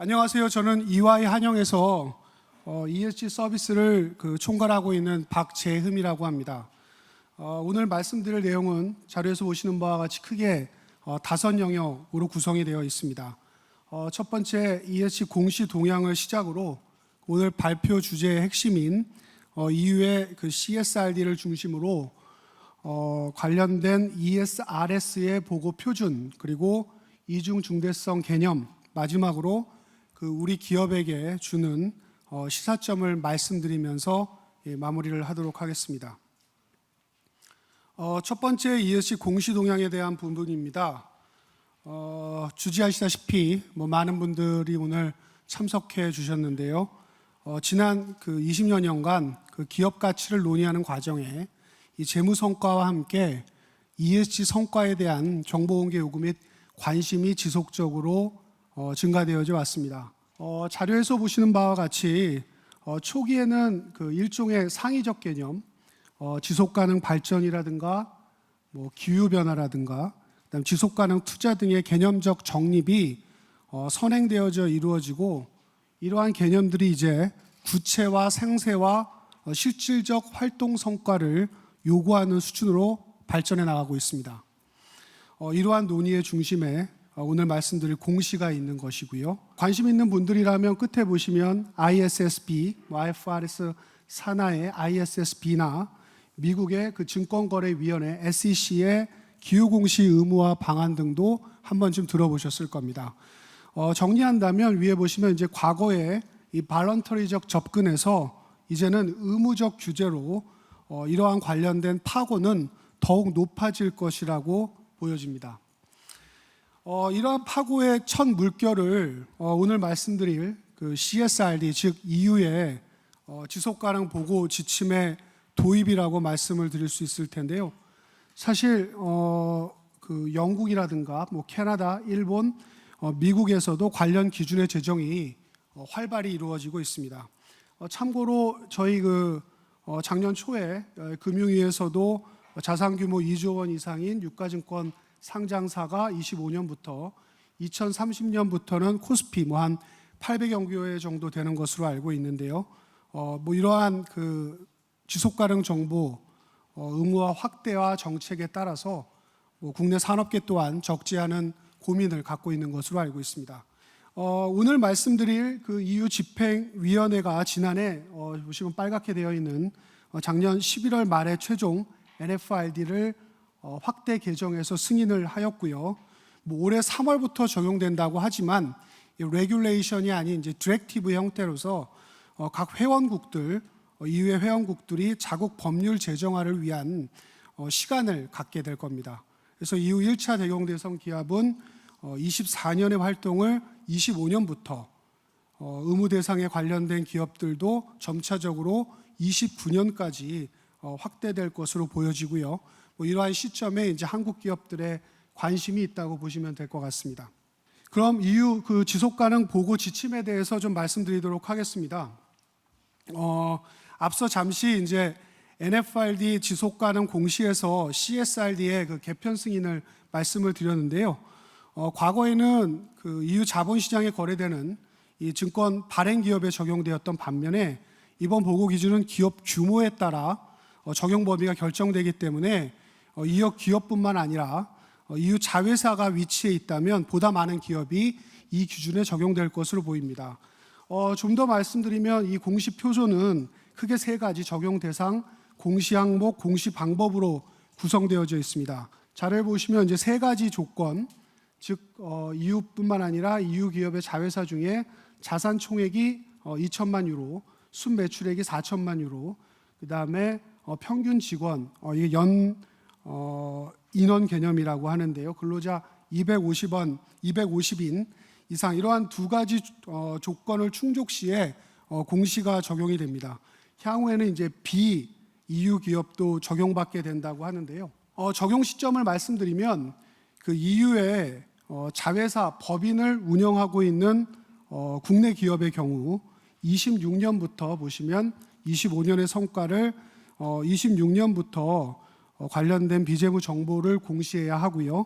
안녕하세요. 저는 EY 한영에서 ESG 서비스를 총괄하고 있는 박재흠이라고 합니다. 오늘 말씀드릴 내용은 자료에서 보시는 바와 같이 크게 5 영역으로 구성이 되어 있습니다. 첫 번째 ESG 공시 동향을 시작으로 오늘 발표 주제의 핵심인 EU의 CSRD를 중심으로 관련된 ESRS의 보고 표준, 그리고 이중 중대성 개념, 마지막으로 우리 기업에게 주는 시사점을 말씀드리면서 마무리를 하도록 하겠습니다. 첫 번째 ESG 공시 동향에 대한 부분입니다. 주지하시다시피 많은 분들이 오늘 참석해 주셨는데요. 지난 20여년간 기업 가치를 논의하는 과정에 이 재무 성과와 함께 ESG 성과에 대한 정보 공개 요구 및 관심이 지속적으로 증가되어져 왔습니다. 자료에서 보시는 바와 같이 초기에는 일종의 상위적 개념, 지속가능 발전이라든가 기후변화라든가 그다음 지속가능 투자 등의 개념적 정립이 선행되어져 이루어지고, 이러한 개념들이 이제 구체화, 생세와 실질적 활동 성과를 요구하는 수준으로 발전해 나가고 있습니다. 이러한 논의의 중심에 오늘 말씀드릴 공시가 있는 것이고요. 관심 있는 분들이라면 끝에 보시면 ISSB, IFRS 산하의 ISSB나 미국의 증권거래위원회 SEC의 기후공시 의무화 방안 등도 한 번쯤 들어보셨을 겁니다. 정리한다면 위에 보시면 이제 과거에 이 발런터리적 접근에서 이제는 의무적 규제로 이러한 관련된 파고는 더욱 높아질 것이라고 보여집니다. 이러한 파고의 첫 물결을 오늘 말씀드릴 CSRD, 즉 EU의 지속가능 보고 지침의 도입이라고 말씀을 드릴 수 있을 텐데요. 사실 영국이라든가 캐나다, 일본, 미국에서도 관련 기준의 제정이 활발히 이루어지고 있습니다. 참고로 저희 작년 초에 금융위에서도 자산 규모 2조 원 이상인 유가증권 상장사가 25년부터 2030년부터는 코스피 한 800여 개 정도 되는 것으로 알고 있는데요. 이러한 지속가능 정보 의무화 확대와 정책에 따라서 국내 산업계 또한 적지 않은 고민을 갖고 있는 것으로 알고 있습니다. 오늘 말씀드릴 EU 집행위원회가 지난해 보시면 빨갛게 되어 있는 작년 11월 말에 최종 NFRD를 확대 개정해서 승인을 하였고요. 올해 3월부터 적용된다고 하지만 레귤레이션이 아닌 이제 디렉티브 형태로서 각 회원국들, EU의 회원국들이 자국 법률 제정화를 위한 시간을 갖게 될 겁니다. 그래서 EU 1차 적용 대상 기업은 24년의 활동을 25년부터 의무 대상에 관련된 기업들도 점차적으로 29년까지 확대될 것으로 보여지고요. 이러한 시점에 이제 한국 기업들의 관심이 있다고 보시면 될 것 같습니다. 그럼 EU 지속가능 보고 지침에 대해서 좀 말씀드리도록 하겠습니다. 앞서 잠시 이제 NFRD 지속가능 공시에서 CSRD의 개편 승인을 말씀을 드렸는데요. 과거에는 EU 자본시장에 거래되는 이 증권 발행 기업에 적용되었던 반면에 이번 보고 기준은 기업 규모에 따라 적용 범위가 결정되기 때문에 이 기업뿐만 아니라 EU 자회사가 위치해 있다면 보다 많은 기업이 이 기준에 적용될 것으로 보입니다. 좀 더 말씀드리면 이 공시 표준은 크게 3가지 적용 대상, 공시 항목, 공시 방법으로 구성되어져 있습니다. 자료를 보시면 이제 3가지 조건, 즉 EU뿐만 아니라 EU 기업의 자회사 중에 자산 총액이 2천만 유로, 순매출액이 4천만 유로, 그 다음에 평균 직원, 이게 인원 개념이라고 하는데요. 근로자 250인 이상, 이러한 2가지 조건을 충족 시에 공시가 적용이 됩니다. 향후에는 이제 EU 기업도 적용받게 된다고 하는데요. 적용 시점을 말씀드리면 EU의 자회사 법인을 운영하고 있는 국내 기업의 경우 26년부터 보시면 25년의 성과를 26년부터 관련된 비재무 정보를 공시해야 하고요.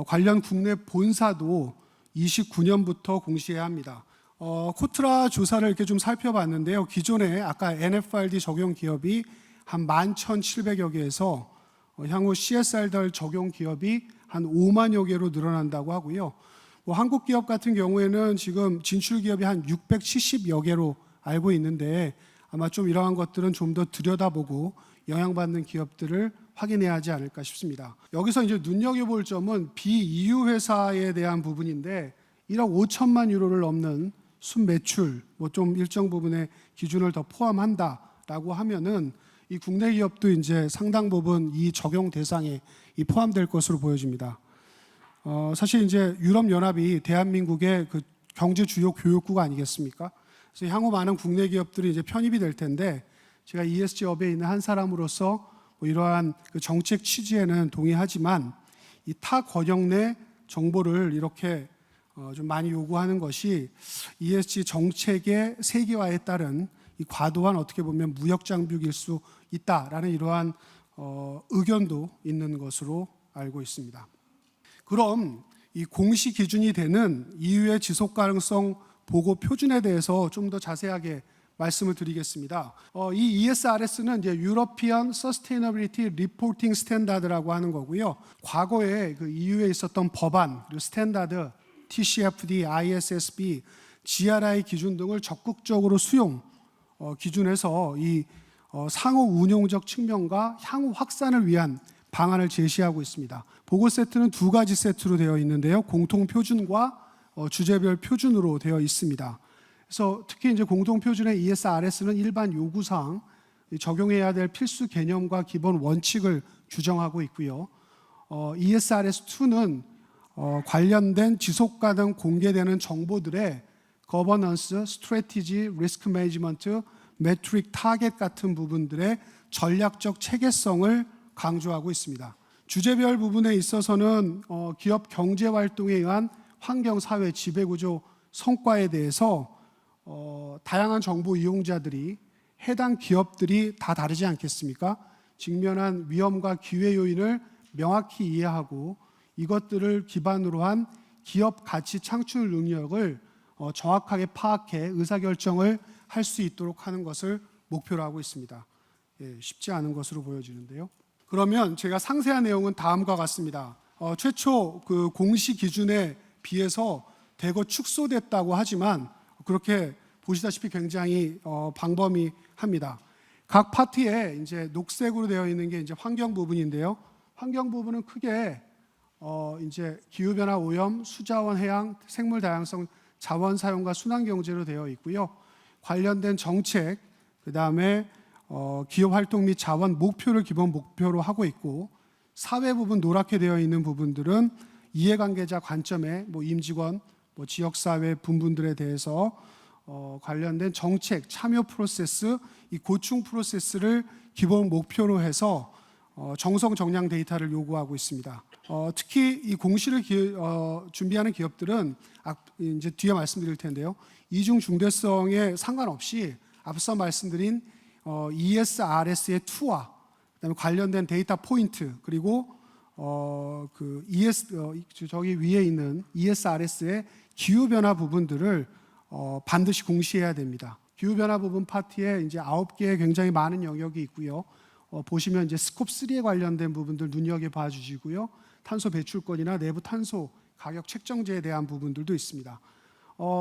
관련 국내 본사도 29년부터 공시해야 합니다. 코트라 조사를 이렇게 좀 살펴봤는데요. 기존에 아까 NFRD 적용 기업이 한 11,700여 개에서 향후 CSRD 적용 기업이 한 5만여 개로 늘어난다고 하고요. 한국 기업 같은 경우에는 지금 진출 기업이 한 670여 개로 알고 있는데 아마 좀 이러한 것들은 좀 더 들여다보고 영향받는 기업들을 확인해야 하지 않을까 싶습니다. 여기서 이제 눈여겨볼 점은 비EU 회사에 대한 부분인데 1억 5천만 유로를 넘는 순매출, 좀 일정 부분의 기준을 더 포함한다라고 하면은 이 국내 기업도 이제 상당 부분 이 적용 대상에 포함될 것으로 보여집니다. 사실 이제 유럽 연합이 대한민국의 그 경제 주요 교역구가 아니겠습니까? 그래서 향후 많은 국내 기업들이 이제 편입이 될 텐데 제가 ESG 업에 있는 한 사람으로서 이러한 그 정책 취지에는 동의하지만 이 타 권역 내 정보를 이렇게 좀 많이 요구하는 것이 ESG 정책의 세계화에 따른 이 과도한 어떻게 보면 무역 장벽일 수 있다라는 이러한 의견도 있는 것으로 알고 있습니다. 그럼 이 공시 기준이 되는 EU의 지속 가능성 보고 표준에 대해서 좀 더 자세하게 말씀을 드리겠습니다. 이 ESRS는 이제 European Sustainability Reporting Standard라고 하는 거고요. 과거에 그 EU에 있었던 법안, 그리고 스탠다드, TCFD, ISSB, GRI 기준 등을 적극적으로 수용, 기준에서 이 상호 운용적 측면과 향후 확산을 위한 방안을 제시하고 있습니다. 보고 세트는 두 가지 세트로 되어 있는데요. 공통 표준과 주제별 표준으로 되어 있습니다. 그래서 특히 이제 공통 표준의 ESRS는 일반 요구사항, 적용해야 될 필수 개념과 기본 원칙을 규정하고 있고요. ESRS2는 관련된 지속 가능 공개되는 정보들의 거버넌스, 스트래티지, 리스크 매니지먼트, 매트릭 타겟 같은 부분들의 전략적 체계성을 강조하고 있습니다. 주제별 부분에 있어서는 기업 경제 활동에 의한 환경, 사회, 지배구조 성과에 대해서 다양한 정보 이용자들이 해당 기업들이 다 다르지 않겠습니까? 직면한 위험과 기회 요인을 명확히 이해하고 이것들을 기반으로 한 기업 가치 창출 능력을 정확하게 파악해 의사결정을 할 수 있도록 하는 것을 목표로 하고 있습니다. 쉽지 않은 것으로 보여지는데요. 그러면 제가 상세한 내용은 다음과 같습니다. 최초 그 공시 기준에 비해서 대거 축소됐다고 하지만 그렇게 보시다시피 굉장히 방범위합니다. 각 파트에 이제 녹색으로 되어 있는 게 이제 환경 부분인데요. 환경 부분은 크게 이제 기후 변화 오염, 수자원 해양, 생물 다양성, 자원 사용과 순환 경제로 되어 있고요. 관련된 정책, 그다음에 기업 활동 및 자원 목표를 기본 목표로 하고 있고 사회 부분 노랗게 되어 있는 부분들은 이해관계자 관점에 임직원, 지역사회 분분들에 대해서 관련된 정책, 참여 프로세스, 이 고충 프로세스를 기본 목표로 해서 정성 정량 데이터를 요구하고 있습니다. 특히 이 공시를 준비하는 기업들은 이제 뒤에 말씀드릴 텐데요. 이중 중대성에 상관없이 앞서 말씀드린 ESRS의 2와 그다음에 관련된 데이터 포인트 그리고 저기 위에 있는 ESRS의 기후 변화 부분들을 반드시 공시해야 됩니다. 기후 변화 부분 파트에 이제 9개의 굉장히 많은 영역이 있고요. 보시면 이제 스콥 3에 관련된 부분들 눈여겨 봐 주시고요. 탄소 배출권이나 내부 탄소 가격 책정제에 대한 부분들도 있습니다.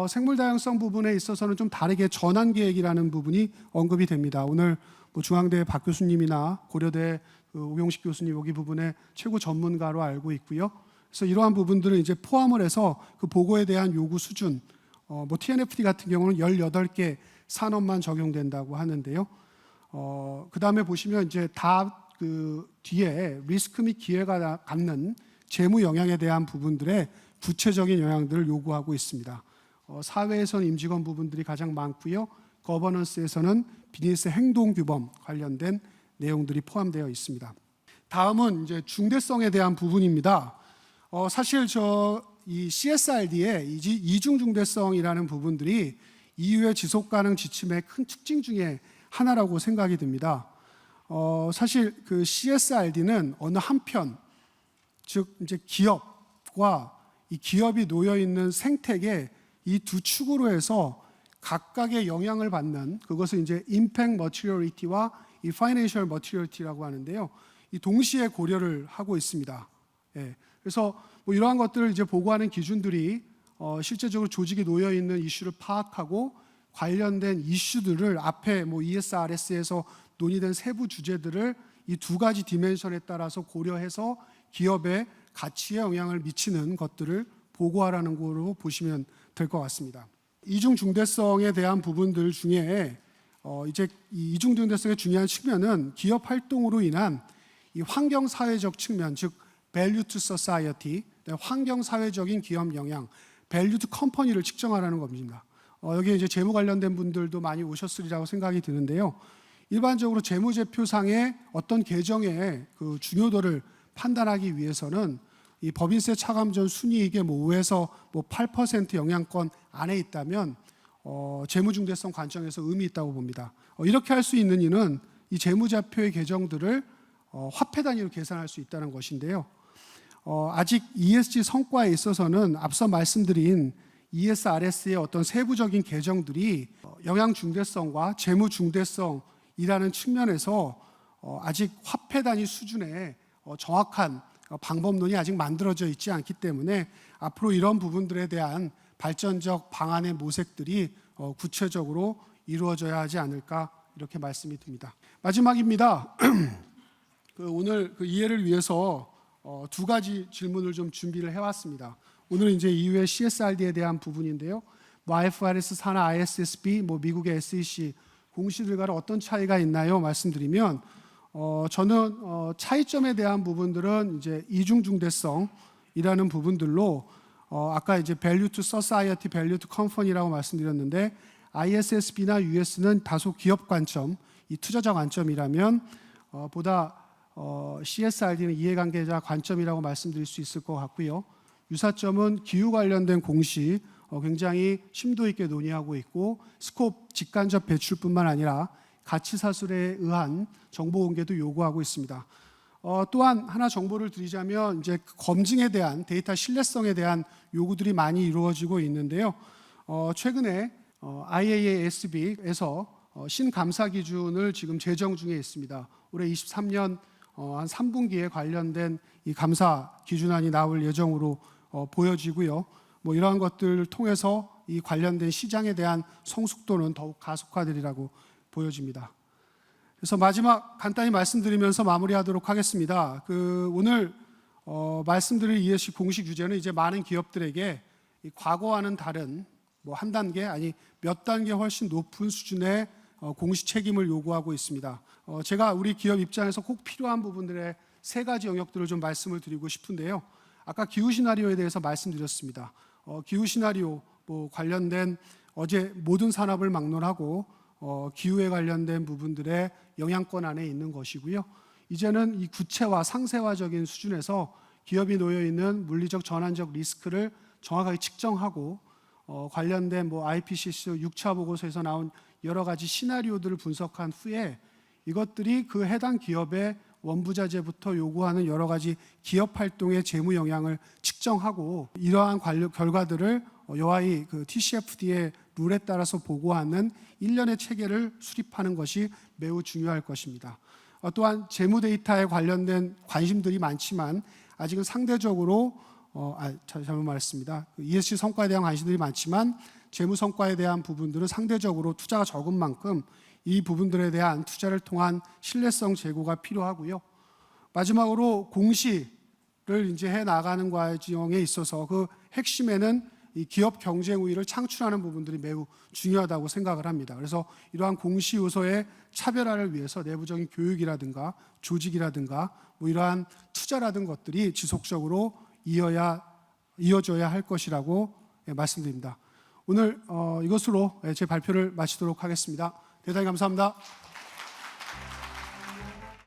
생물 다양성 부분에 있어서는 좀 다르게 전환 계획이라는 부분이 언급이 됩니다. 오늘 중앙대 박 교수님이나 고려대 오경식 교수님 여기 부분에 최고 전문가로 알고 있고요. 그래서 이러한 부분들을 이제 포함을 해서 그 보고에 대한 요구 수준, TNFD 같은 경우는 18개 산업만 적용된다고 하는데요. 그 다음에 보시면 이제 다 그 뒤에 리스크 및 기회가 갖는 재무 영향에 대한 부분들의 구체적인 영향들을 요구하고 있습니다. 사회에서는 임직원 부분들이 가장 많고요. 거버넌스에서는 비즈니스 행동 규범 관련된 내용들이 포함되어 있습니다. 다음은 이제 중대성에 대한 부분입니다. 사실 이 CSRD의 이중 중대성이라는 부분들이 EU의 지속 가능 지침의 큰 특징 중에 하나라고 생각이 듭니다. 사실 그 CSRD는 어느 한편, 즉 이제 기업과 이 기업이 놓여 있는 생태계 이 두 축으로 해서 각각의 영향을 받는 그것을 이제 impact materiality와 이 financial materiality라고 하는데요. 이 동시에 고려를 하고 있습니다. 예, 그래서 뭐 이러한 것들을 이제 보고하는 기준들이 실제적으로 조직에 놓여 있는 이슈를 파악하고 관련된 이슈들을 앞에 뭐 ESRS에서 논의된 세부 주제들을 이 두 가지 디멘션에 따라서 고려해서 기업의 가치에 영향을 미치는 것들을 보고하라는 거로 보시면 될 것 같습니다. 이중 중대성에 대한 부분들 중에 이제 이 이중 중대성의 중요한 측면은 기업 활동으로 인한 이 환경 사회적 측면, 즉 value to society, 환경 사회적인 기업 영향, value to company를 측정하라는 겁니다. 여기 이제 재무 관련된 분들도 많이 오셨으리라고 생각이 드는데요. 일반적으로 재무제표상의 어떤 계정의 그 중요도를 판단하기 위해서는 이 법인세 차감 전 순이익의 뭐 5에서 뭐 8% 영향권 안에 있다면 재무중대성 관점에서 의미 있다고 봅니다. 이렇게 할 수 있는 이는 이 재무제표의 계정들을 화폐 단위로 계산할 수 있다는 것인데요. 아직 ESG 성과에 있어서는 앞서 말씀드린 ESRS의 어떤 세부적인 계정들이 영향 중대성과 재무 중대성이라는 측면에서 아직 화폐 단위 수준의 정확한 방법론이 아직 만들어져 있지 않기 때문에 앞으로 이런 부분들에 대한 발전적 방안의 모색들이 구체적으로 이루어져야 하지 않을까 이렇게 말씀이 듭니다. 마지막입니다. 오늘 그 이해를 위해서 두 가지 질문을 좀 준비를 해왔습니다. 오늘은 이제 이후에 CSRD에 대한 부분인데요. 뭐 IFRS 4나 ISSB, 뭐 미국의 SEC 공시들과는 어떤 차이가 있나요? 말씀드리면 저는 차이점에 대한 부분들은 이제 이중 중대성이라는 부분들로 아까 이제 value to society, value to company라고 말씀드렸는데 ISSB나 US는 다소 기업 관점, 이 투자자 관점이라면 보다 CSRD는 이해관계자 관점이라고 말씀드릴 수 있을 것 같고요. 유사점은 기후 관련된 공시 굉장히 심도 있게 논의하고 있고 스콥 직간접 배출뿐만 아니라 가치 사슬에 의한 정보 공개도 요구하고 있습니다. 또한 하나 정보를 드리자면 이제 검증에 대한 데이터 신뢰성에 대한 요구들이 많이 이루어지고 있는데요. 최근에 IAASB에서 신감사 기준을 지금 제정 중에 있습니다. 올해 23년 한 3분기에 관련된 이 감사 기준안이 나올 예정으로 보여지고요. 뭐 이러한 것들을 통해서 이 관련된 시장에 대한 성숙도는 더욱 가속화되리라고 보여집니다. 그래서 마지막 간단히 말씀드리면서 마무리하도록 하겠습니다. 오늘 말씀드릴 ESG 공식 유제는 이제 많은 기업들에게 이 과거와는 다른 뭐 한 단계 아니 몇 단계 훨씬 높은 수준의 공시 책임을 요구하고 있습니다. 제가 우리 기업 입장에서 꼭 필요한 부분들의 세 가지 영역들을 좀 말씀을 드리고 싶은데요. 아까 기후 시나리오에 대해서 말씀드렸습니다. 기후 시나리오 뭐 관련된 어제 모든 산업을 막론하고 기후에 관련된 부분들의 영향권 안에 있는 것이고요. 이제는 이 구체화, 상세화적인 수준에서 기업이 놓여 있는 물리적 전환적 리스크를 정확하게 측정하고 관련된 뭐 IPCC 6차 보고서에서 나온 여러 가지 시나리오들을 분석한 후에 이것들이 그 해당 기업의 원부자재부터 요구하는 여러 가지 기업 활동의 재무 영향을 측정하고 이러한 결과들을 여하의 그 TCFD의 룰에 따라서 보고하는 일련의 체계를 수립하는 것이 매우 중요할 것입니다. 또한 재무 데이터에 관련된 관심들이 많지만 아직은 상대적으로 잘못 말했습니다. ESG 성과에 대한 관심들이 많지만 재무 성과에 대한 부분들은 상대적으로 투자가 적은 만큼 이 부분들에 대한 투자를 통한 신뢰성 제고가 필요하고요. 마지막으로 공시를 이제 해 나가는 과정에 있어서 그 핵심에는 이 기업 경쟁 우위를 창출하는 부분들이 매우 중요하다고 생각을 합니다. 그래서 이러한 공시 요소의 차별화를 위해서 내부적인 교육이라든가 조직이라든가 뭐 이러한 투자라든 것들이 지속적으로 이어져야 할 것이라고 말씀드립니다. 오늘 이것으로 제 발표를 마치도록 하겠습니다. 대단히 감사합니다.